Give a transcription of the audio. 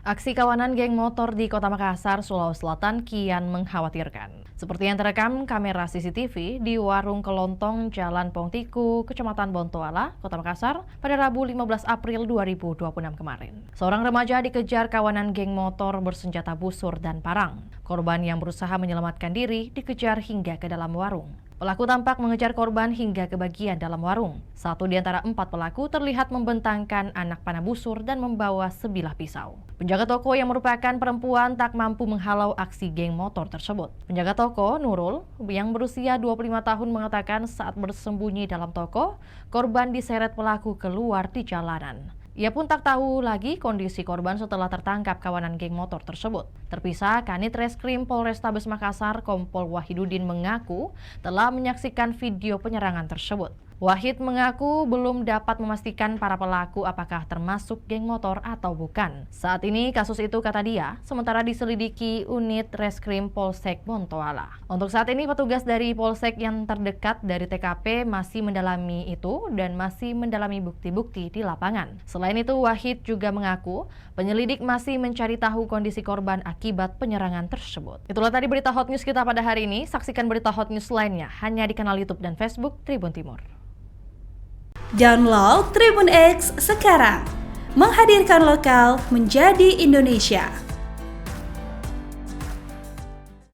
Aksi kawanan geng motor di Kota Makassar, Sulawesi Selatan kian mengkhawatirkan. Seperti yang terekam kamera CCTV di Warung Kelontong, Jalan Pongtiku, Kecamatan Bontoala, Kota Makassar pada Rabu 15 April 2026 kemarin. Seorang remaja dikejar kawanan geng motor bersenjata busur dan parang. Korban yang berusaha menyelamatkan diri dikejar hingga ke dalam warung. Pelaku tampak mengejar korban hingga ke bagian dalam warung. Satu di antara 4 pelaku terlihat membentangkan anak panah busur dan membawa sebilah pisau. Penjaga toko yang merupakan perempuan tak mampu menghalau aksi geng motor tersebut. Penjaga toko, Nurul, yang berusia 25 tahun mengatakan saat bersembunyi dalam toko, korban diseret pelaku keluar di jalanan. Ia pun tak tahu lagi kondisi korban setelah tertangkap kawanan geng motor tersebut. Terpisah, Kanit Reskrim Polrestabes Makassar, Kompol Wahidudin mengaku telah menyaksikan video penyerangan tersebut. Wahid mengaku belum dapat memastikan para pelaku apakah termasuk geng motor atau bukan. Saat ini kasus itu, kata dia, sementara diselidiki unit Reskrim Polsek Bontoala. Untuk saat ini petugas dari Polsek yang terdekat dari TKP masih mendalami itu dan masih mendalami bukti-bukti di lapangan. Selain itu, Wahid juga mengaku penyelidik masih mencari tahu kondisi korban akibat penyerangan tersebut. Itulah tadi berita Hot News kita pada hari ini. Saksikan berita Hot News lainnya hanya di kanal YouTube dan Facebook Tribun Timur. Download Tribun X sekarang, menghadirkan lokal menjadi Indonesia.